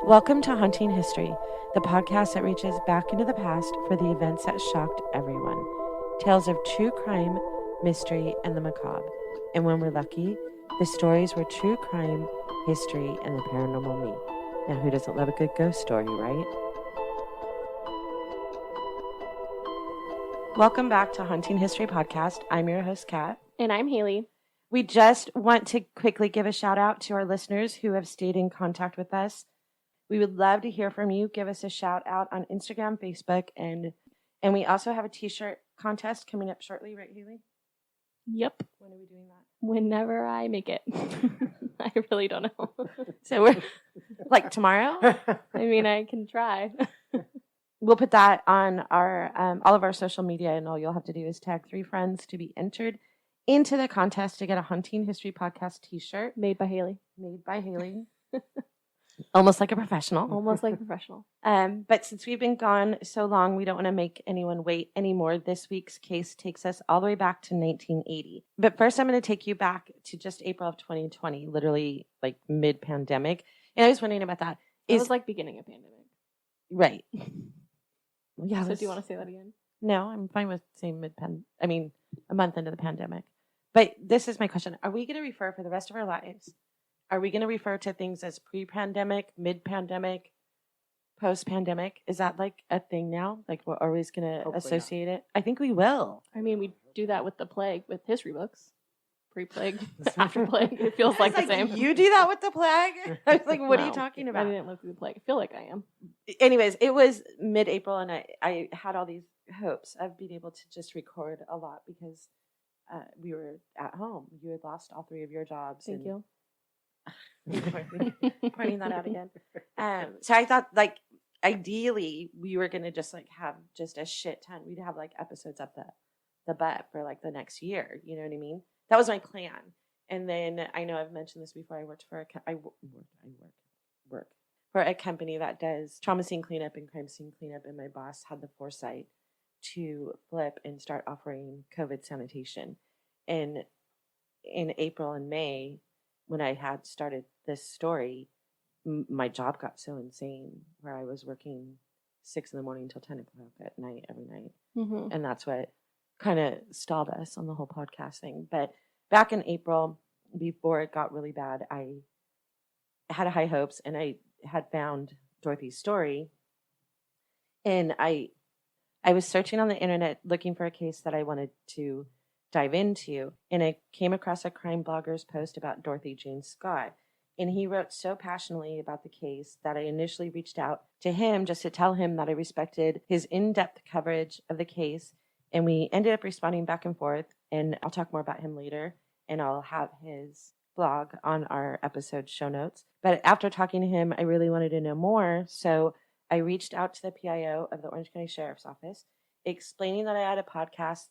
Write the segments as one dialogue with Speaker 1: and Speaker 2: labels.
Speaker 1: Welcome to Haunting History, the podcast that reaches back into the past for the events that shocked everyone. Tales of true crime, mystery, and the macabre. And when we're lucky, the stories were true crime, history, and the paranormal me. Now, who doesn't love a good ghost story, right? Welcome back to Haunting History Podcast. I'm your host, Kat.
Speaker 2: And I'm Haley.
Speaker 1: We just want to quickly give a shout out to our listeners who have stayed in contact with us. We would love to hear from you. Give us a shout out on Instagram, Facebook, and we also have a t-shirt contest coming up shortly, right, Haley?
Speaker 2: Yep.
Speaker 1: When are we doing that?
Speaker 2: Whenever I make it. I really don't know.
Speaker 1: So we're like tomorrow?
Speaker 2: I mean, I can try.
Speaker 1: We'll put that on our all of our social media, and all you'll have to do is tag 3 friends to be entered into the contest to get a Haunting History Podcast t-shirt.
Speaker 2: Made by Haley.
Speaker 1: Made by Haley. Almost like a professional.
Speaker 2: Almost like a professional.
Speaker 1: But since we've been gone so long, we don't want to make anyone wait anymore. This week's case takes us all the way back to 1980. But first, I'm going to take you back to just April of 2020, literally like mid-pandemic. And I was wondering about that.
Speaker 2: It was like beginning of pandemic.
Speaker 1: Right. Yeah.
Speaker 2: So do you want to say that again?
Speaker 1: No, I'm fine with saying a month into the pandemic. But this is my question. Are we going to refer for the rest of our lives? Are we going to refer to things as pre-pandemic, mid-pandemic, post-pandemic? Is that like a thing now? Like we're always going to associate it? I think we will.
Speaker 2: I mean, we do that with the plague, with history books. Pre-plague, after plague. It feels like the same.
Speaker 1: You do that with the plague? I was like, what are you talking about?
Speaker 2: I didn't live through the plague. I feel like I am.
Speaker 1: Anyways, it was mid-April, and I had all these hopes of being able to just record a lot because we were at home. You had lost all 3 of your jobs.
Speaker 2: Thank you.
Speaker 1: Pointing that out again. So I thought, like, ideally, we were going to just, like, have just a shit ton. We'd have, like, episodes up the butt for, like, the next year. You know what I mean? That was my plan. And then I know I've mentioned this before. I worked for work for a company that does trauma scene cleanup and crime scene cleanup. And my boss had the foresight to flip and start offering COVID sanitation. And in April and May, when I had started this story, my job got so insane where I was working 6 a.m. till 10 o'clock at night every night.
Speaker 2: Mm-hmm.
Speaker 1: And that's what kind of stalled us on the whole podcast thing. But back in April, before it got really bad, I had high hopes, and I had found Dorothy's story. And I was searching on the internet looking for a case that I wanted to dive into, and I came across a crime blogger's post about Dorothy Jane Scott, and he wrote so passionately about the case that I initially reached out to him just to tell him that I respected his in-depth coverage of the case, and we ended up responding back and forth, and I'll talk more about him later, and I'll have his blog on our episode show notes. But after talking to him, I really wanted to know more, so I reached out to the PIO of the Orange County Sheriff's Office, explaining that I had a podcast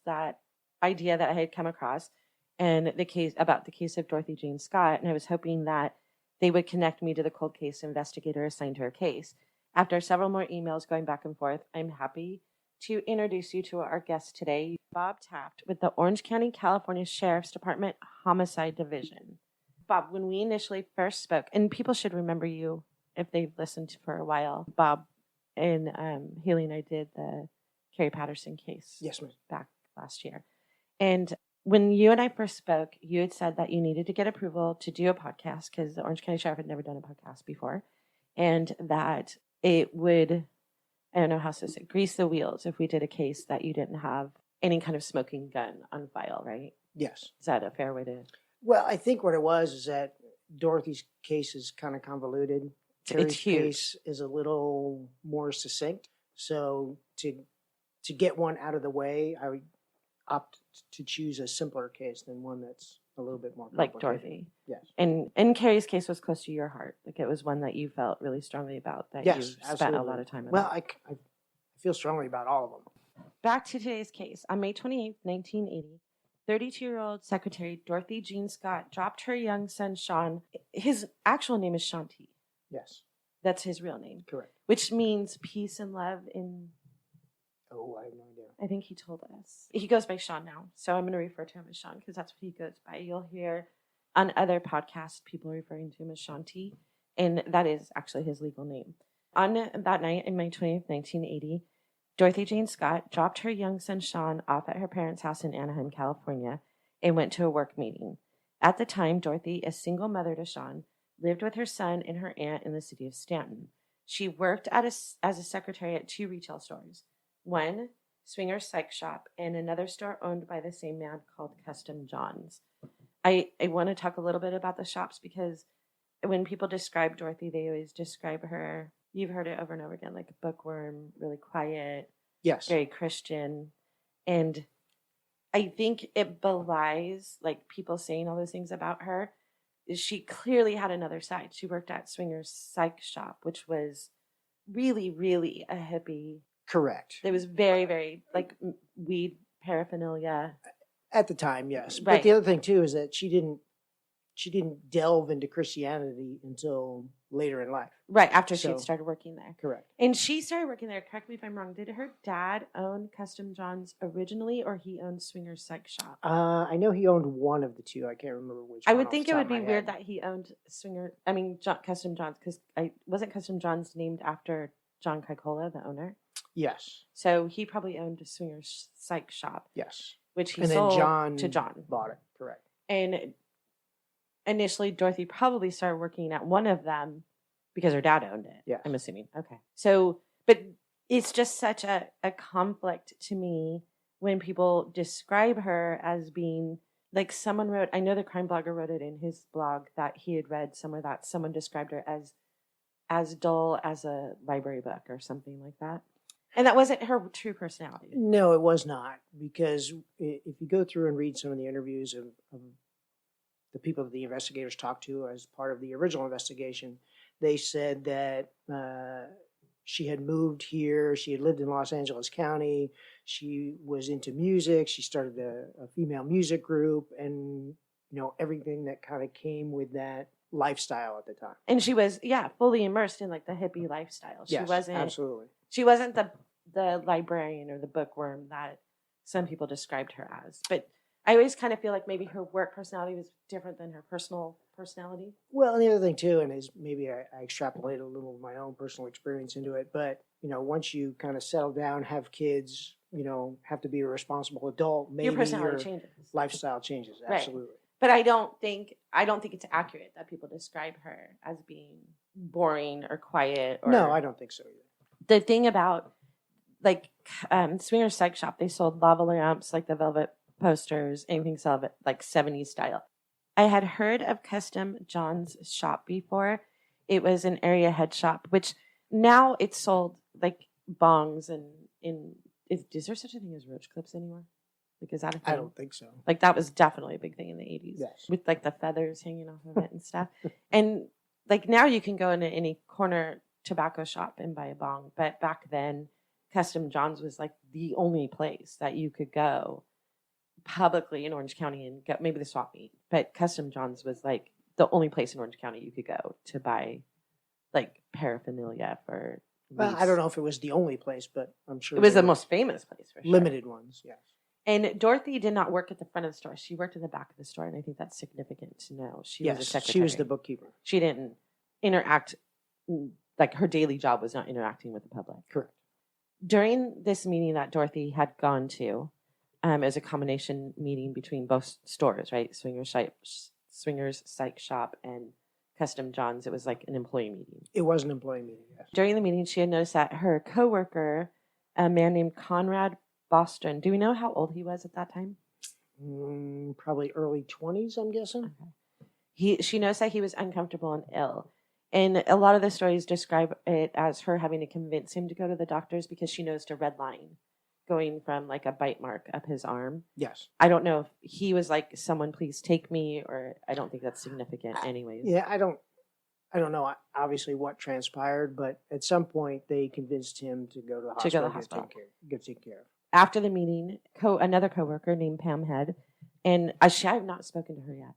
Speaker 1: idea that I had come across and the case of Dorothy Jane Scott, and I was hoping that they would connect me to the cold case investigator assigned to her case. After several more emails going back and forth, I'm happy to introduce you to our guest today, Bob Taft with the Orange County, California Sheriff's Department Homicide Division. Bob, when we initially first spoke, and people should remember you if they've listened for a while, Bob and Haley and I did the Carrie Patterson case.
Speaker 3: Yes, ma'am.
Speaker 1: Back last year. And when you and I first spoke, you had said that you needed to get approval to do a podcast because the Orange County Sheriff had never done a podcast before, and that it would, I don't know how to say, grease the wheels if we did a case that you didn't have any kind of smoking gun on file, right?
Speaker 3: Yes.
Speaker 1: Is that a fair way to?
Speaker 3: Well, I think what it was is that Dorothy's case is kind of convoluted. Carrie's case is a little more succinct. So to get one out of the way, I would opt to choose a simpler case than one that's a little bit more complicated.
Speaker 1: Like Dorothy.
Speaker 3: Yes.
Speaker 1: And Carrie's case was close to your heart. Like it was one that you felt really strongly about, that you spent
Speaker 3: absolutely.
Speaker 1: a lot of time on.
Speaker 3: Well, I feel strongly about all of them.
Speaker 1: Back to today's case. On May 28th, 1980, 32-year-old Secretary Dorothy Jean Scott dropped her young son, Sean. His actual name is Shanti.
Speaker 3: Yes.
Speaker 1: That's his real name.
Speaker 3: Correct.
Speaker 1: Which means peace and love in...
Speaker 3: Oh, I have no idea.
Speaker 1: I think he told us. He goes by Sean now, so I'm going to refer to him as Sean because that's what he goes by. You'll hear On other podcasts, people are referring to him as Shanti, and that is actually his legal name. On that night, in May 20th, 1980, Dorothy Jane Scott dropped her young son Sean off at her parents' house in Anaheim, California, and went to a work meeting. At the time, Dorothy, a single mother to Sean, lived with her son and her aunt in the city of Stanton. She worked as a secretary at 2 retail stores, one Swingers Psych Shop and another store owned by the same man called Custom John's. I want to talk a little bit about the shops because when people describe Dorothy, they always describe her, you've heard it over and over again, like a bookworm, really quiet,
Speaker 3: Yes,
Speaker 1: very Christian. And I think it belies, like, people saying all those things about her. She clearly had another side. She worked at Swingers Psych Shop, which was really, really a hippie.
Speaker 3: correct.
Speaker 1: It was very, very, like, weed paraphernalia.
Speaker 3: At the time, yes.
Speaker 1: Right.
Speaker 3: But the other thing too is that she didn't delve into Christianity until later in life.
Speaker 1: Right, after she
Speaker 3: So-
Speaker 1: had started working there.
Speaker 3: Correct.
Speaker 1: And she started working there, correct me if I'm wrong, did her dad own Custom John's originally, or he owned Swingers Psych Shop?
Speaker 3: I know he owned one of the two. I can't remember which.
Speaker 1: I
Speaker 3: one
Speaker 1: would
Speaker 3: off
Speaker 1: think
Speaker 3: the
Speaker 1: it
Speaker 3: top
Speaker 1: would
Speaker 3: of
Speaker 1: be
Speaker 3: my
Speaker 1: weird
Speaker 3: head.
Speaker 1: that he owned Custom John's, because wasn't Custom John's named after John Kikola, the owner?
Speaker 3: Yes.
Speaker 1: So he probably owned a Swingers Psych Shop,
Speaker 3: Yes.
Speaker 1: which he
Speaker 3: And then
Speaker 1: sold
Speaker 3: John
Speaker 1: to John.
Speaker 3: bought it. Correct.
Speaker 1: And initially, Dorothy probably started working at one of them because her dad owned it.
Speaker 3: Yes.
Speaker 1: I'm assuming. Okay. So, but it's just such a conflict to me when people describe her as being like someone wrote, I know the crime blogger wrote it in his blog that he had read somewhere that someone described her as dull as a library book or something like that. And that wasn't her true personality.
Speaker 3: No, it was not, because if you go through and read some of the interviews of the people that the investigators talked to as part of the original investigation, they said that she had moved here. She had lived in Los Angeles County. She was into music. She started a female music group, and everything that kind of came with that lifestyle at the time.
Speaker 1: And she was, fully immersed in like the hippie lifestyle. She
Speaker 3: Yes,
Speaker 1: wasn't
Speaker 3: absolutely.
Speaker 1: She wasn't the librarian or the bookworm that some people described her as. But I always kind of feel like maybe her work personality was different than her personal personality.
Speaker 3: Well, and the other thing too, and is maybe I extrapolate a little of my own personal experience into it, but once you kind of settle down, have kids, have to be a responsible adult, maybe
Speaker 1: Your personality changes.
Speaker 3: lifestyle changes.
Speaker 1: Right.
Speaker 3: Absolutely.
Speaker 1: But I don't think it's accurate that people describe her as being boring or quiet. Or
Speaker 3: No, I don't think so either.
Speaker 1: The thing about Swingers Psych Shop, they sold lava lamps, like the velvet posters, anything velvet, like 70s style. I had heard of Custom John's shop before. It was an area head shop, which now it's sold like bongs and is there such a thing as roach clips anymore? Like, is that a thing?
Speaker 3: I don't think so.
Speaker 1: Like, that was definitely a big thing in the 80s.
Speaker 3: Yes.
Speaker 1: With like the feathers hanging off of it and stuff. And like now you can go into any corner tobacco shop and buy a bong. But back then, Custom John's was like the only place that you could go publicly in Orange County and get maybe the swap meet. But Custom John's was like the only place in Orange County you could go to buy like paraphernalia for.
Speaker 3: Well, I don't know if it was the only place, but I'm sure
Speaker 1: It was
Speaker 3: there
Speaker 1: the
Speaker 3: were
Speaker 1: most famous place for sure.
Speaker 3: limited ones. Yes.
Speaker 1: And Dorothy did not work at the front of the store. She worked in the back of the store, and I think that's significant to know. She was a secretary.
Speaker 3: She was the bookkeeper.
Speaker 1: She didn't interact, like her daily job was not interacting with the public.
Speaker 3: Correct.
Speaker 1: During this meeting that Dorothy had gone to, it was a combination meeting between both stores, right? Swingers Psych Shop and Custom John's. It was like an employee meeting.
Speaker 3: It was an employee meeting, yes.
Speaker 1: During the meeting, she had noticed that her coworker, a man named Conrad Boston. Do we know how old he was at that time?
Speaker 3: Probably early 20s, I'm guessing.
Speaker 1: Okay. She noticed that he was uncomfortable and ill. And a lot of the stories describe it as her having to convince him to go to the doctors because she noticed a red line going from like a bite mark up his arm.
Speaker 3: Yes.
Speaker 1: I don't know if he was like, someone please take me, or I don't think that's significant anyways.
Speaker 3: Yeah, I don't know obviously what transpired, but at some point they convinced him to go to the hospital. Get taken care of.
Speaker 1: After the meeting, another coworker named Pam Head, and I have not spoken to her yet.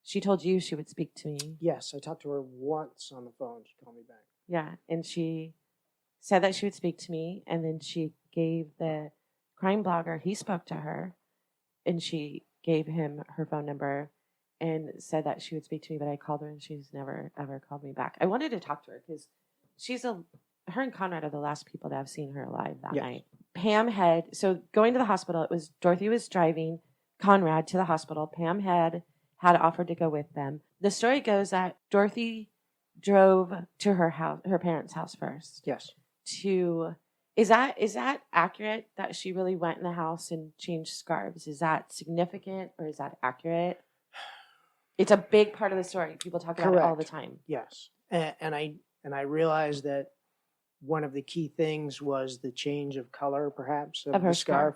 Speaker 1: She told you she would speak to me.
Speaker 3: Yes, I talked to her once on the phone. She called me back.
Speaker 1: Yeah, and she said that she would speak to me, and then she gave the crime blogger, he spoke to her, and she gave him her phone number, and said that she would speak to me, but I called her and she's never ever called me back. I wanted to talk to her because her and Conrad are the last people to have seen her alive that night. Pam so going to the hospital, Dorothy was driving Conrad to the hospital. Pam had offered to go with them. The story goes that Dorothy drove to her parents' house first.
Speaker 3: Yes.
Speaker 1: Is that accurate that she really went in the house and changed scarves? Is that significant or is that accurate? It's a big part of the story. People talk about it all the time.
Speaker 3: Yes. And I realized that one of the key things was the change of color, perhaps, of the scarf.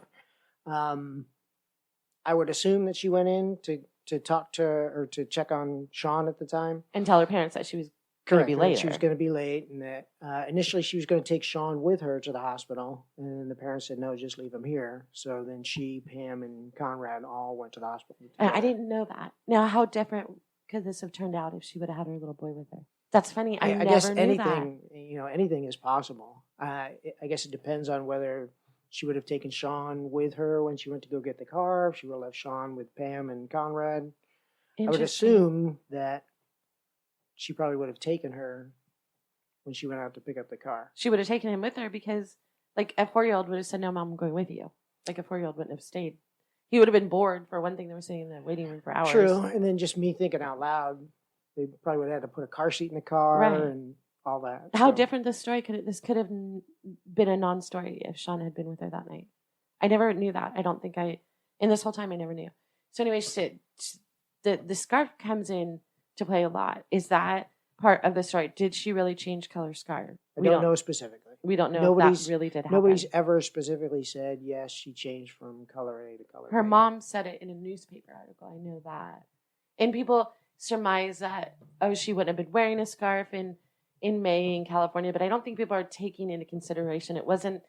Speaker 3: I would assume that she went in to talk to or to check on Sean at the time.
Speaker 1: And tell her parents that she was going to be late.
Speaker 3: She was going to be late, and that initially she was going to take Sean with her to the hospital, and the parents said, no, just leave him here. So then she, Pam, and Conrad all went to the hospital.
Speaker 1: I didn't know that. Now, how different could this have turned out if she would have had her little boy with her? That's funny. I never
Speaker 3: guess
Speaker 1: knew
Speaker 3: anything,
Speaker 1: that.
Speaker 3: Anything is possible. I guess it depends on whether she would have taken Sean with her when she went to go get the car, if she would have left Sean with Pam and Conrad. I would assume that she probably would have taken her when she went out to pick up the car.
Speaker 1: She would have taken him with her because, like, a 4-year-old would have said, no, Mom, I'm going with you. Like, a 4-year-old wouldn't have stayed. He would have been bored, for one thing. They were sitting in the waiting room for hours.
Speaker 3: True. And then just me thinking out loud, they probably would have had to put a car seat in the car and all that.
Speaker 1: How different this story this could have been a non-story if Sean had been with her that night. I never knew that. I don't think in this whole time, I never knew. So anyway, the scarf comes in to play a lot. Is that part of the story? Did she really change color scarf?
Speaker 3: I don't know specifically.
Speaker 1: We don't know if that really did happen.
Speaker 3: Nobody's ever specifically said, yes, she changed from color A to color B.
Speaker 1: Her mom said it in a newspaper article. I know that. And people surmise that, she wouldn't have been wearing a scarf in May in California, but I don't think people are taking into consideration it wasn't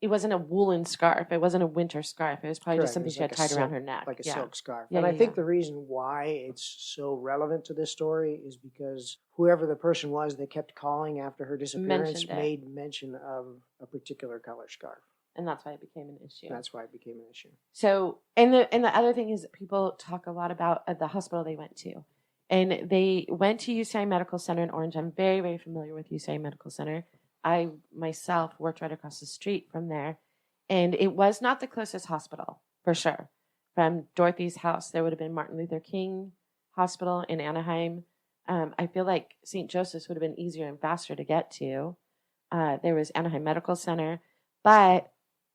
Speaker 1: a woolen scarf. It wasn't a winter scarf. It was probably just something she had tied around her neck.
Speaker 3: Like a silk scarf.
Speaker 1: Yeah,
Speaker 3: and I think the reason why it's so relevant to this story is because whoever the person was that kept calling after her disappearance made mention of a particular color scarf.
Speaker 1: And that's why it became an issue. So, and the other thing is that people talk a lot about the hospital they went to. And they went to UCI Medical Center in Orange. I'm very, very familiar with UCI Medical Center. I myself worked right across the street from there. And it was not the closest hospital, for sure. From Dorothy's house, there would have been Martin Luther King Hospital in Anaheim. I feel like St. Joseph's would have been easier and faster to get to. There was Anaheim Medical Center. But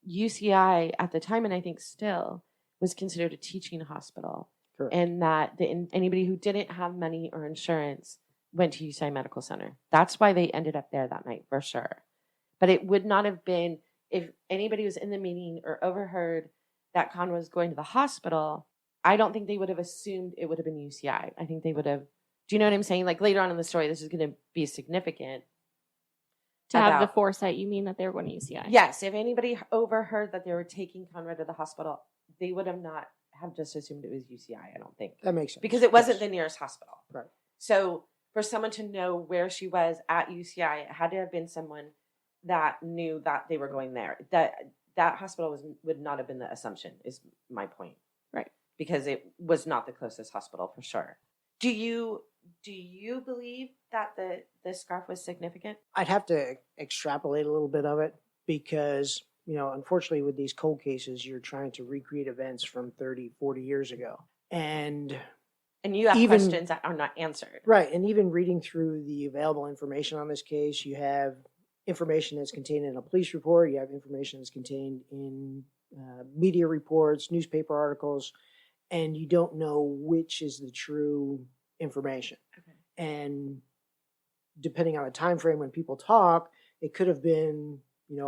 Speaker 1: UCI at the time, and I think still, was considered a teaching hospital. Correct. And that anybody who didn't have money or insurance went to UCI Medical Center. That's why they ended up there that night, for sure. But it would not have been, if anybody was in the meeting or overheard that Con was going to the hospital, I don't think they would have assumed it would have been UCI. I think they would have, do you know what I'm saying? Like later on in the story, this is going to be significant.
Speaker 2: To have the foresight, you mean that they were going to UCI?
Speaker 1: Yes. If anybody overheard that they were taking Conrad to the hospital, they would have not have just assumed it was UCI, I don't think.
Speaker 3: That makes sense.
Speaker 1: Because it wasn't the nearest hospital.
Speaker 3: Right.
Speaker 1: So for someone to know where she was at UCI, it had to have been someone that knew that they were going there. That hospital would not have been the assumption, is my point.
Speaker 2: Right.
Speaker 1: Because it was not the closest hospital, for sure. Do you believe that the scarf was significant?
Speaker 3: I'd have to extrapolate a little bit of it because, unfortunately with these cold cases, you're trying to recreate events from 30, 40 years ago. And
Speaker 1: you have questions that are not answered.
Speaker 3: Right. And even reading through the available information on this case, you have information that's contained in a police report. You have information that's contained in media reports, newspaper articles, and you don't know which is the true information. Okay. And depending on the time frame when people talk, it could have been,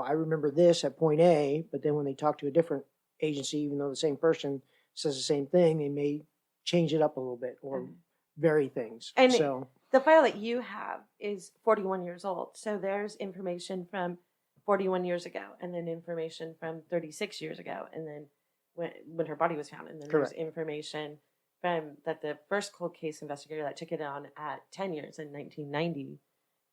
Speaker 3: I remember this at point A, but then when they talk to a different agency, even though the same person says the same thing, they may change it up a little bit or vary things.
Speaker 1: And so the file that you have is 41 years old. So there's information from 41 years ago and then information from 36 years ago. And then when her body was found. And then Correct. There's information from that the first cold case investigator that took it on at 10 years in 1990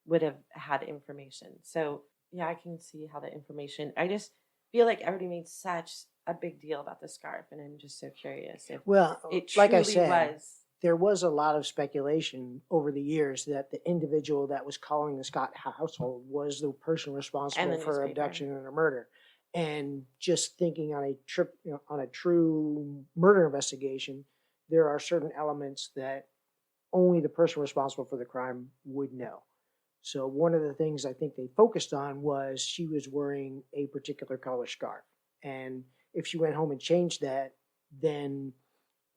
Speaker 1: would have had information. So yeah, I can see how the information, I just feel like everybody made such a big deal about the scarf. And I'm just so curious if
Speaker 3: it
Speaker 1: truly
Speaker 3: like I said,
Speaker 1: was
Speaker 3: there was a lot of speculation over the years that the individual that was calling the Scott household was the person responsible for abduction and a murder. And just thinking on a true murder investigation, there are certain elements that only the person responsible for the crime would know. So one of the things I think they focused on was she was wearing a particular color scarf. And if she went home and changed that, then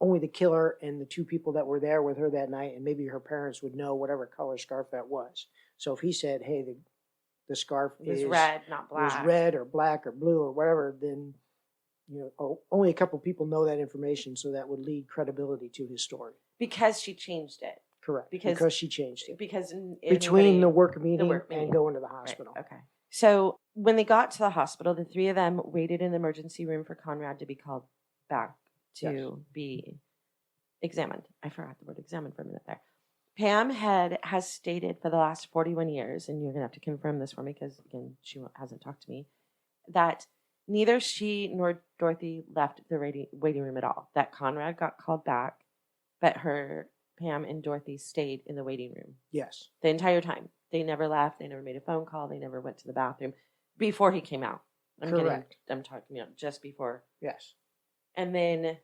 Speaker 3: only the killer and the two people that were there with her that night, and maybe her parents, would know whatever color scarf that was. So if he said, hey, the scarf
Speaker 1: was red, not black.
Speaker 3: Was red or black or blue or whatever, then only a couple people know that information, so that would lead credibility to his story.
Speaker 1: Because she changed it.
Speaker 3: Correct. Because she changed it.
Speaker 1: Because
Speaker 3: between the work meeting and going to the hospital.
Speaker 1: Right. Okay. So when they got to the hospital, the three of them waited in the emergency room for Conrad to be called back to be examined. I forgot the word examined for a minute there. Pam has stated for the last 41 years, and you're going to have to confirm this for me because, again, she hasn't talked to me, that neither she nor Dorothy left the waiting room at all. That Conrad got called back, but Pam and Dorothy stayed in the waiting room.
Speaker 3: Yes.
Speaker 1: The entire time. They never left. They never made a phone call. They never went to the bathroom before he came out.
Speaker 3: Correct.
Speaker 1: I'm talking about just before.
Speaker 3: Yes.
Speaker 1: And then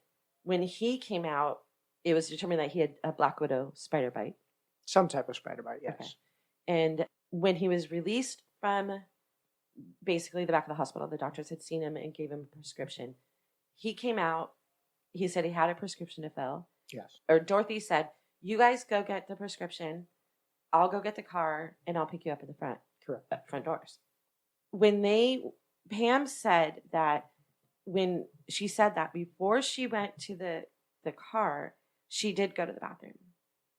Speaker 1: when he came out, it was determined that he had a black widow spider bite.
Speaker 3: Some type of spider bite, yes.
Speaker 1: Okay. And when he was released from basically the back of the hospital, the doctors had seen him and gave him a prescription. He came out. He said he had a prescription to fill.
Speaker 3: Yes.
Speaker 1: Or Dorothy said, you guys go get the prescription. I'll go get the car and I'll pick you up at the front.
Speaker 3: Correct.
Speaker 1: Front doors. Pam said that when she said that before she went to the car, she did go to the bathroom.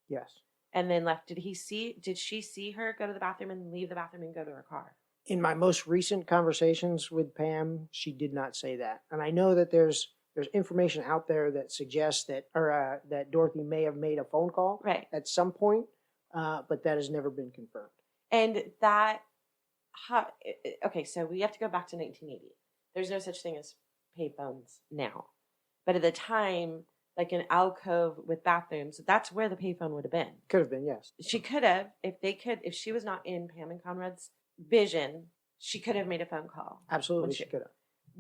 Speaker 3: Yes.
Speaker 1: And then left. Did she see her go to the bathroom and leave the bathroom and go to her car?
Speaker 3: In my most recent conversations with Pam, she did not say that. And I know that there's information out there that suggests that Dorothy may have made a phone call at some point, but that has never been confirmed.
Speaker 1: And okay, so we have to go back to 1980. There's no such thing as payphones now. But at the time, like an alcove with bathrooms, that's where the payphone would have been.
Speaker 3: Could have been, yes.
Speaker 1: She could have, if she was not in Pam and Conrad's vision, she could have made a phone call.
Speaker 3: Absolutely, she could have.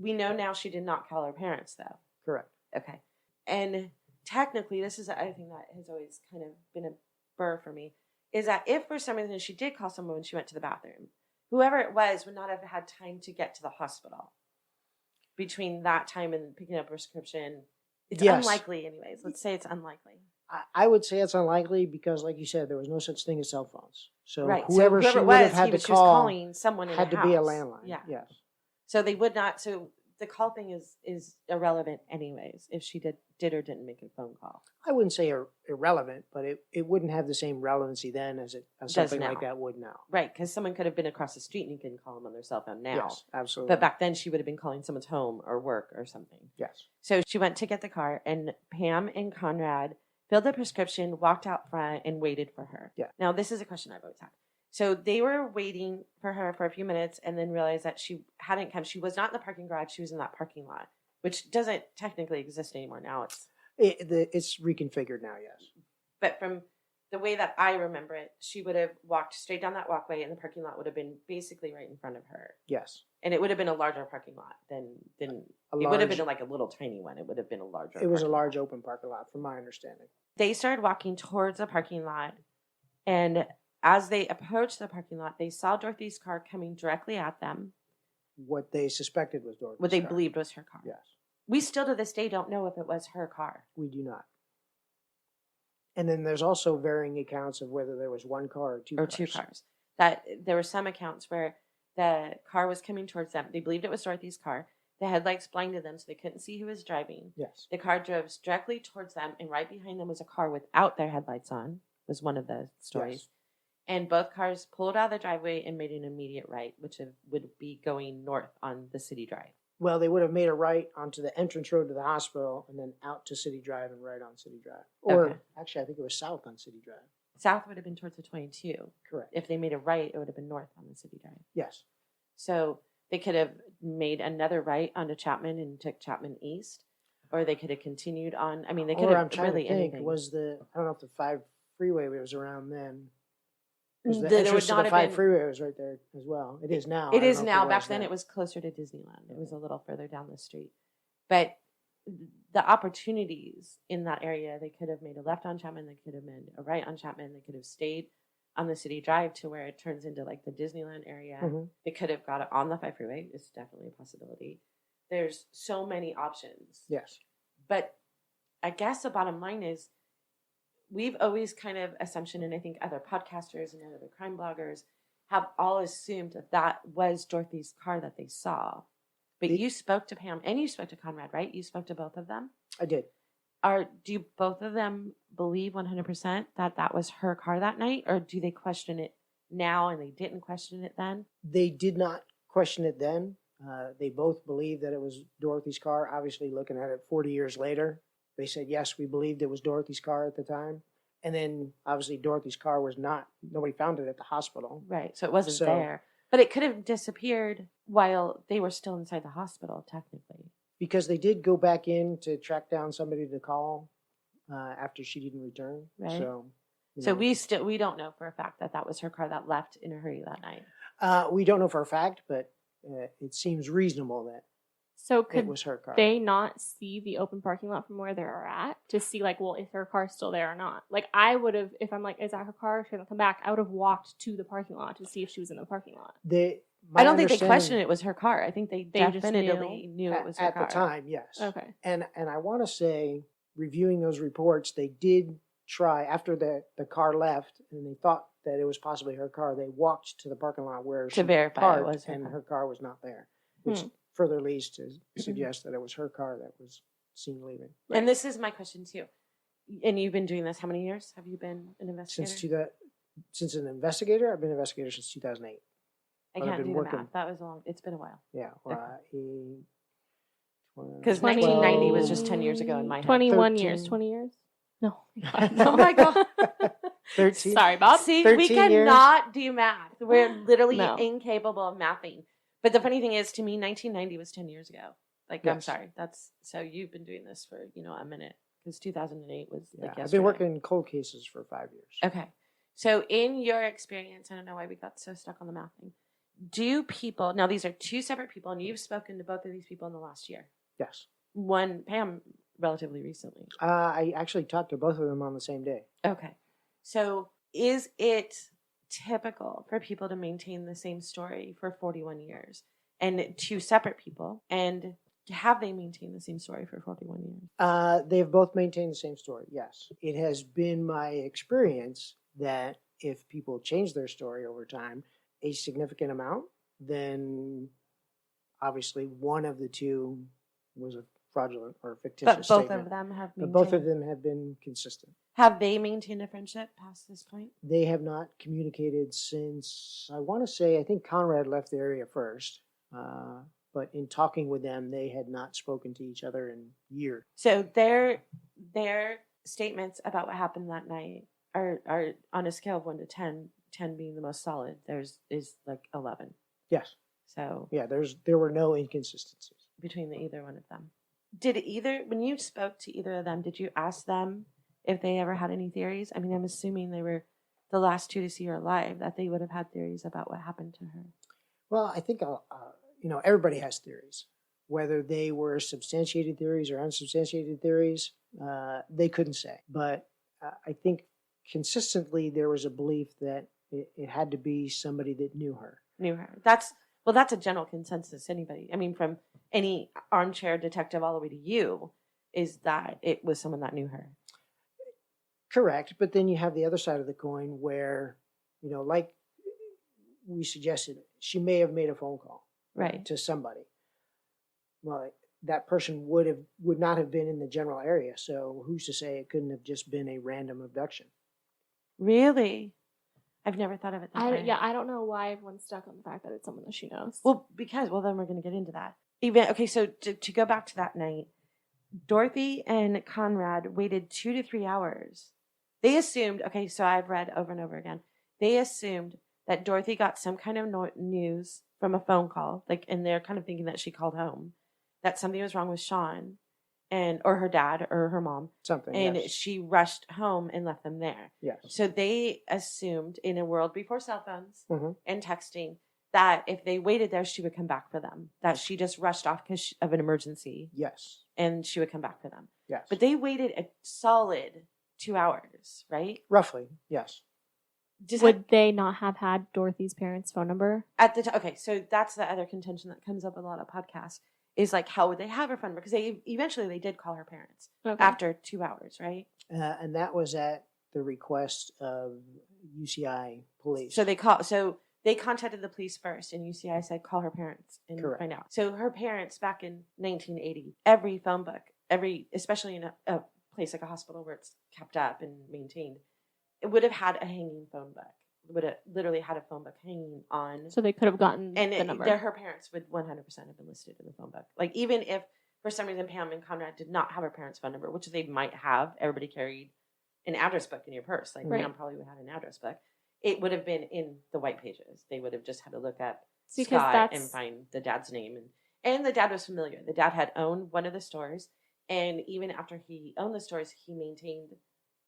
Speaker 1: We know now she did not call her parents, though.
Speaker 3: Correct.
Speaker 1: Okay. And technically, this is the other thing that has always kind of been a burr for me, is that if for some reason she did call someone when she went to the bathroom, whoever it was would not have had time to get to the hospital between that time and picking up a prescription. It's unlikely anyways. Let's say it's unlikely.
Speaker 3: I would say it's unlikely because, like you said, there was no such thing as cell phones. So
Speaker 1: whoever
Speaker 3: she
Speaker 1: it
Speaker 3: would
Speaker 1: was,
Speaker 3: have had to
Speaker 1: she was
Speaker 3: call
Speaker 1: calling someone in
Speaker 3: had
Speaker 1: the
Speaker 3: to be a
Speaker 1: house.
Speaker 3: landline.
Speaker 1: Yeah.
Speaker 3: Yes.
Speaker 1: So they would not. So the call thing is irrelevant anyways. If she did or didn't make a phone call,
Speaker 3: I wouldn't say irrelevant, but it wouldn't have the same relevancy then as something like that would now.
Speaker 1: Right, because someone could have been across the street and you can call them on their cell phone now.
Speaker 3: Yes, absolutely.
Speaker 1: But back then she would have been calling someone's home or work or something.
Speaker 3: Yes.
Speaker 1: So she went to get the car, and Pam and Conrad filled the prescription, walked out front, and waited for her.
Speaker 3: Yeah.
Speaker 1: Now, this is a question I've always had. So they were waiting for her for a few minutes and then realized that she hadn't come. She was not in the parking garage. She was in that parking lot, which doesn't technically exist anymore now.
Speaker 3: It's reconfigured now, yes.
Speaker 1: But from the way that I remember it, she would have walked straight down that walkway and the parking lot would have been basically right in front of her.
Speaker 3: Yes.
Speaker 1: And it would have been a larger parking lot than it would have been like a little tiny one. It would have been a larger.
Speaker 3: It was a large open parking lot, from my understanding.
Speaker 1: They started walking towards the parking lot, and as they approached the parking lot, they saw Dorothy's car coming directly at them.
Speaker 3: What they suspected was Dorothy's car.
Speaker 1: What they believed was her car.
Speaker 3: Yes.
Speaker 1: We still to this day don't know if it was her car.
Speaker 3: We do not. And then there's also varying accounts of whether there was one car or two cars.
Speaker 1: Or two cars. That there were some accounts where the car was coming towards them. They believed it was Dorothy's car. The headlights blinded them so they couldn't see who was driving.
Speaker 3: Yes.
Speaker 1: The car drove directly towards them, and right behind them was a car without their headlights on, was one of the stories. Yes. And both cars pulled out of the driveway and made an immediate right, which would be going north on the city drive.
Speaker 3: Well, they would have made a right onto the entrance road to the hospital and then out to City Drive and right on City Drive. Or actually, I think it was south on City Drive.
Speaker 1: South would have been towards the 22.
Speaker 3: Correct.
Speaker 1: If they made a right, it would have been north on the City Drive.
Speaker 3: Yes.
Speaker 1: So they could have made another right onto Chapman and took Chapman east. or they could have continued on. I mean, they could
Speaker 3: Or
Speaker 1: have
Speaker 3: I'm trying
Speaker 1: really
Speaker 3: to think,
Speaker 1: anything.
Speaker 3: I don't know if the 5 freeway was around then. 'Cause the
Speaker 1: There would
Speaker 3: entrance to
Speaker 1: not
Speaker 3: the
Speaker 1: have
Speaker 3: 5
Speaker 1: been.
Speaker 3: freeway was right there as well. It is now. I
Speaker 1: It
Speaker 3: don't
Speaker 1: is
Speaker 3: know if
Speaker 1: now.
Speaker 3: was
Speaker 1: Back then,
Speaker 3: then.
Speaker 1: it was closer to Disneyland. It was a little further down the street. But the opportunities in that area, they could have made a left on Chapman. They could have made a right on Chapman. They could have stayed on the city drive to where it turns into like the Disneyland area.
Speaker 3: Mhm.
Speaker 1: They could have got it on the 5 freeway. It's definitely a possibility. There's so many options.
Speaker 3: Yes.
Speaker 1: But I guess the bottom line is we've always kind of assumption, and I think other podcasters and other crime bloggers have all assumed that that was Dorothy's car that they saw. But you spoke to Pam and you spoke to Conrad, right? You spoke to both of them?
Speaker 3: I did.
Speaker 1: Do both of them believe 100% that that was her car that night? Or do they question it now and they didn't question it then?
Speaker 3: They did not question it then. They both believed that it was Dorothy's car. Obviously, looking at it 40 years later, they said, yes, we believed it was Dorothy's car at the time. And then, obviously, Dorothy's car was not, nobody found it at the hospital.
Speaker 1: Right, so it wasn't
Speaker 3: So-
Speaker 1: there. But it could have disappeared while they were still inside the hospital, technically.
Speaker 3: Because they did go back in to track down somebody to call after she didn't return.
Speaker 1: Right.
Speaker 3: So,
Speaker 1: So we don't know for a fact that that was her car that left in a hurry that night.
Speaker 3: we don't know for a fact, but it seems reasonable that
Speaker 2: So
Speaker 3: it
Speaker 2: could
Speaker 3: was her car.
Speaker 2: they not see the open parking lot from where they're at to see, like, well, if her car's still there or not? Like, I would have, if I'm like, is that her car? She hasn't come back. I would have walked to the parking lot to see if she was in the parking lot.
Speaker 1: I don't think they questioned it was her car. I think they
Speaker 2: just
Speaker 1: definitely knew it was her
Speaker 3: at
Speaker 1: car.
Speaker 3: the time. Yes.
Speaker 2: Okay.
Speaker 3: And I want to say, reviewing those reports, they did try after the car left, and they thought that it was possibly her car. They walked to the parking lot where
Speaker 1: To
Speaker 3: she
Speaker 1: verify it
Speaker 3: parked,
Speaker 1: was her
Speaker 3: and
Speaker 1: car.
Speaker 3: her car was not there, which further leads to suggest that it was her car that was seen leaving.
Speaker 1: And this is my question too. And you've been doing this how many years? Have you been an investigator?
Speaker 3: Since an investigator, I've been an investigator since 2008.
Speaker 1: I
Speaker 3: but I've
Speaker 1: can't
Speaker 3: been
Speaker 1: do the
Speaker 3: working-
Speaker 1: math. That was long. It's been a while.
Speaker 3: Yeah.
Speaker 1: Because 1990 was just 10 years ago in my head.
Speaker 2: 21 years.
Speaker 3: 13.
Speaker 2: 20 years? No.
Speaker 1: Oh my God.
Speaker 3: 13.
Speaker 2: Sorry, Bob.
Speaker 1: See,
Speaker 3: 13
Speaker 1: we
Speaker 3: years?
Speaker 1: cannot do math. We're literally
Speaker 2: No.
Speaker 1: incapable of mathing. But the funny thing is, to me, 1990 was 10 years ago. Like, I'm
Speaker 3: Yes.
Speaker 1: sorry. So you've been doing this for, a minute. Because 2008 was like yesterday.
Speaker 3: I've been working in cold cases for 5 years.
Speaker 1: Okay. So in your experience, I don't know why we got so stuck on the math thing. Do people, now these are two separate people, and you've spoken to both of these people in the last year.
Speaker 3: Yes.
Speaker 1: One, Pam, relatively recently.
Speaker 3: I actually talked to both of them on the same day.
Speaker 1: Okay. So is it typical for people to maintain the same story for 41 years and two separate people? And have they maintained the same story for 41 years?
Speaker 3: They have both maintained the same story, yes. It has been my experience that if people change their story over time a significant amount, then obviously one of the two was a fraudulent or fictitious
Speaker 1: But both
Speaker 3: statement.
Speaker 1: of them have
Speaker 3: But
Speaker 1: maintained.
Speaker 3: both of them have been consistent.
Speaker 1: Have they maintained a friendship past this point?
Speaker 3: They have not communicated since, I think Conrad left the area first. But in talking with them, they had not spoken to each other in years.
Speaker 1: So their statements about what happened that night are on a scale of 1 to 10, 10 being the most solid. Theirs is like 11.
Speaker 3: Yes.
Speaker 1: So
Speaker 3: Yeah, there were no inconsistencies.
Speaker 1: between either one of them. When you spoke to either of them, did you ask them if they ever had any theories? I mean, I'm assuming they were the last two to see her alive, that they would have had theories about what happened to her.
Speaker 3: Well, I think everybody has theories, whether they were substantiated theories or unsubstantiated theories. They couldn't say, but I think consistently there was a belief that it had to be somebody that knew her.
Speaker 1: That's a general consensus. Anybody, I mean, from any armchair detective all the way to you, is that it was someone that knew her.
Speaker 3: Correct, but then you have the other side of the coin where, like we suggested, she may have made a phone call
Speaker 1: Right.
Speaker 3: to somebody. Well, that person would not have been in the general area, so who's to say it couldn't have just been a random abduction?
Speaker 1: Really? I've never thought of it that way.
Speaker 2: I don't know why everyone's stuck on the fact that it's someone that she knows.
Speaker 1: Well, then we're going to get into that. So to go back to that night, Dorothy and Conrad waited 2 to 3 hours. They assumed, so I've read over and over again, they assumed that Dorothy got some kind of news from a phone call, and they're kind of thinking that she called home, that something was wrong with Sean, or her dad or her mom.
Speaker 3: Something.
Speaker 1: And
Speaker 3: yes.
Speaker 1: she rushed home and left them there.
Speaker 3: Yes.
Speaker 1: So they assumed in a world before cell phones
Speaker 3: Mm-hmm.
Speaker 1: and texting that if they waited there, she would come back for them. That she just rushed off because of an emergency.
Speaker 3: Yes.
Speaker 1: And she would come back for them.
Speaker 3: Yes.
Speaker 1: But they waited a solid 2 hours, right?
Speaker 3: Roughly, yes.
Speaker 2: Would they not have had Dorothy's parents' phone number?
Speaker 1: At the okay, so that's the other contention that comes up in a lot of podcasts is like, how would they have her phone number? Because they did call her parents after 2 hours, right?
Speaker 3: And that was at the request of UCI police.
Speaker 1: So they contacted the police first, and UCI said call her parents and
Speaker 3: Correct.
Speaker 1: find out. So her parents back in 1980, every phone book, especially in a place like a hospital where it's kept up and maintained, it would have had a hanging phone book. It would have literally had a phone book hanging on.
Speaker 2: So they could have gotten
Speaker 1: and
Speaker 2: the number.
Speaker 1: Her parents would 100% have been listed in the phone book. Like even if for some reason Pam and Conrad did not have her parents' phone number, which they might have, everybody carried an address book in your purse. Like
Speaker 2: right.
Speaker 1: Pam probably would have had an address book. It would have been in the white pages. They would have just had to look up Scott and find the dad's name. And the dad was familiar. The dad had owned one of the stores. And even after he owned the stores, he maintained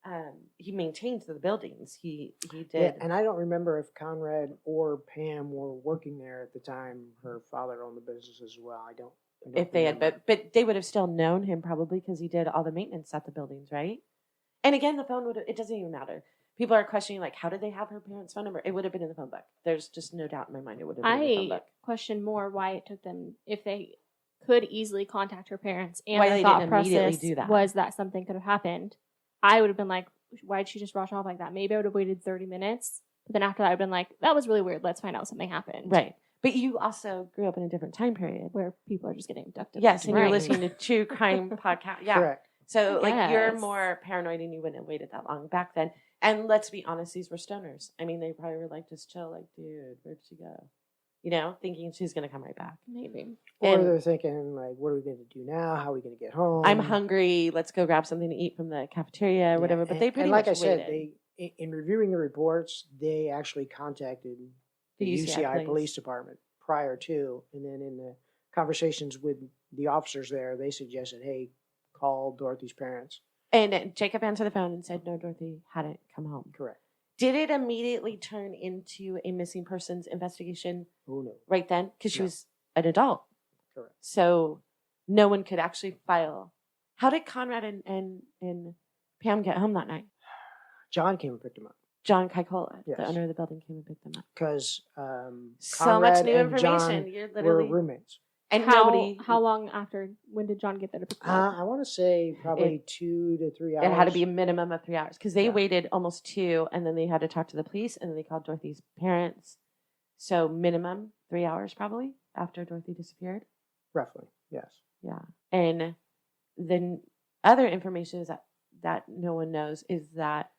Speaker 1: the buildings. He did.
Speaker 3: Yeah, and I don't remember if Conrad or Pam were working there at the time. Her father owned the business as well. I don't
Speaker 1: if they remember. Had, but they would have still known him probably because he did all the maintenance at the buildings, right? And again, the phone it doesn't even matter. People are questioning, like, how did they have her parents' phone number? It would have been in the phone book. There's just no doubt in my mind it would have been in the phone book.
Speaker 2: I question more why it took them, if they could easily contact her parents, and
Speaker 1: why
Speaker 2: their
Speaker 1: they
Speaker 2: thought
Speaker 1: didn't
Speaker 2: process
Speaker 1: immediately do that.
Speaker 2: Was that something could have happened. I would have been like, why did she just rush off like that? Maybe I would have waited 30 minutes. But then after that, I would have been like, that was really weird. Let's find out something happened.
Speaker 1: Right. But you also grew up in a different time period.
Speaker 2: Where people are just getting abducted.
Speaker 1: Yes, and you're listening to true crime podcast. Yeah.
Speaker 3: Correct.
Speaker 1: So, like, you're more paranoid and you wouldn't have waited that long back then. And let's be honest, these were stoners. I mean, they probably were like, just chill, like, dude, where'd she go? You know, thinking she's going to come right back.
Speaker 2: Maybe.
Speaker 3: Or they're thinking, like, what are we going to do now? How are we going to get home?
Speaker 1: I'm hungry. Let's go grab something to eat from the cafeteria or whatever. But they pretty much
Speaker 3: like I
Speaker 1: waited.
Speaker 3: said, in reviewing the reports, they actually contacted the UCI police department prior to. And then in the conversations with the officers there, they suggested, hey, call Dorothy's parents.
Speaker 1: And Jacob answered the phone and said, no, Dorothy hadn't come home.
Speaker 3: Correct.
Speaker 1: Did it immediately turn into a missing persons investigation?
Speaker 3: Oh, no.
Speaker 1: Right then? Because she was an adult.
Speaker 3: Correct.
Speaker 1: So no one could actually file. How did Conrad and Pam get home that night?
Speaker 3: John came and picked him up.
Speaker 1: John Kaikola,
Speaker 3: yes.
Speaker 1: the owner of the building, came and picked them up.
Speaker 3: Because
Speaker 1: so much new information.
Speaker 3: John
Speaker 1: You're literally
Speaker 3: were roommates.
Speaker 1: And
Speaker 2: how long after? When did John get there to pick them up?
Speaker 3: I want to say probably 2 to 3 hours.
Speaker 1: It had to be a minimum of 3 hours because they waited almost 2, and then they had to talk to the police, and then they called Dorothy's parents. So minimum 3 hours probably after Dorothy disappeared.
Speaker 3: Roughly, yes.
Speaker 1: Yeah, and then other information is that no one knows is that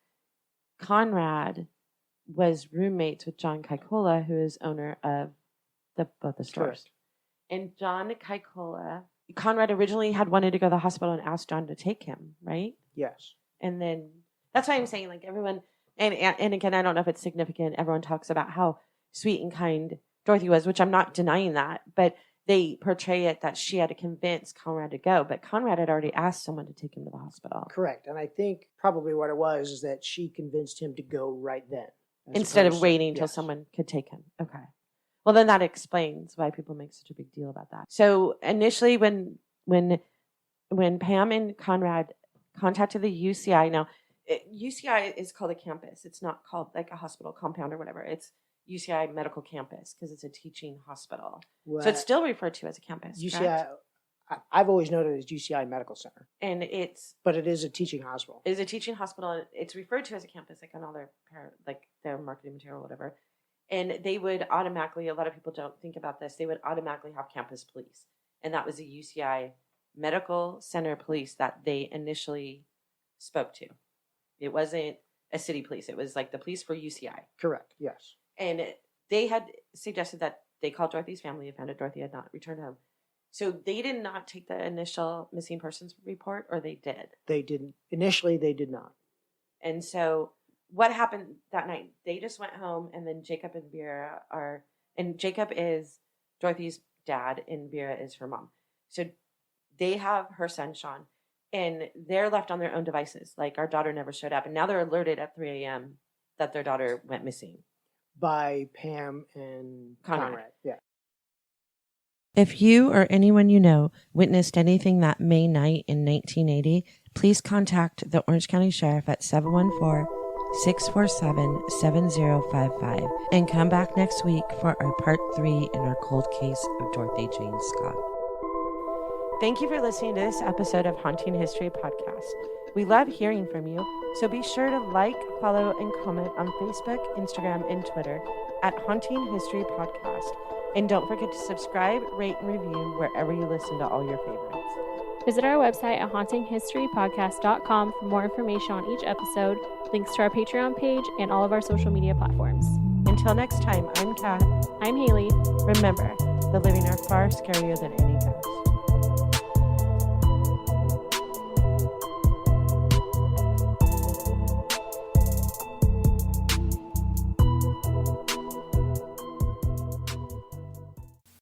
Speaker 1: Conrad was roommates with John Kaikola, who is owner of both the stores.
Speaker 3: Correct.
Speaker 1: And John Kaikola, Conrad originally had wanted to go to the hospital and asked John to take him, right?
Speaker 3: Yes.
Speaker 1: And then that's why I'm saying, like, everyone, and again, I don't know if it's significant. Everyone talks about how sweet and kind Dorothy was, which I'm not denying that, but they portray it that she had to convince Conrad to go, but Conrad had already asked someone to take him to the hospital.
Speaker 3: Correct. And I think probably what it was is that she convinced him to go right then.
Speaker 1: Instead of waiting until someone could take him. Okay. Well, then that explains why people make such a big deal about that. So initially when Pam and Conrad contacted the UCI, now UCI is called a campus. It's not called like a hospital compound or whatever. It's UCI Medical Campus because it's a teaching hospital. Well, so it's still referred to as a campus.
Speaker 3: UCI,
Speaker 1: correct?
Speaker 3: I've always known it as UCI Medical Center.
Speaker 1: But
Speaker 3: it is a teaching hospital.
Speaker 1: It is a teaching hospital. It's referred to as a campus, like on all their marketing material or whatever. And they would automatically, a lot of people don't think about this, they would automatically have campus police. And that was the UCI Medical Center police that they initially spoke to. It wasn't a city police. It was like the police for UCI.
Speaker 3: Correct, yes.
Speaker 1: And they had suggested that they called Dorothy's family and found out Dorothy had not returned home. So they did not take the initial missing persons report, or they did?
Speaker 3: They didn't. Initially, they did not.
Speaker 1: And so what happened that night? They just went home, and then Jacob and Vera and Jacob is Dorothy's dad, and Vera is her mom. So they have her son, Sean. and they're left on their own devices. Like, our daughter never showed up, and now they're alerted at 3 a.m. that their daughter went missing.
Speaker 3: By Pam and Conrad. Yeah.
Speaker 1: If you or anyone you know witnessed anything that May night in 1980, please contact the Orange County Sheriff at 714-647-7055 and come back next week for our part 3 in our cold case of Dorothy Jane Scott. Thank you for listening to this episode of Haunting History Podcast. We love hearing from you, so be sure to like, follow, and comment on Facebook, Instagram, and Twitter at Haunting History Podcast. And don't forget to subscribe, rate, and review wherever you listen to all your favorites.
Speaker 2: Visit our website at hauntinghistorypodcast.com for more information on each episode, links to our Patreon page, and all of our social media platforms.
Speaker 1: Until next time, I'm Kat.
Speaker 2: I'm Haley.
Speaker 1: Remember, the living are far scarier than any ghost.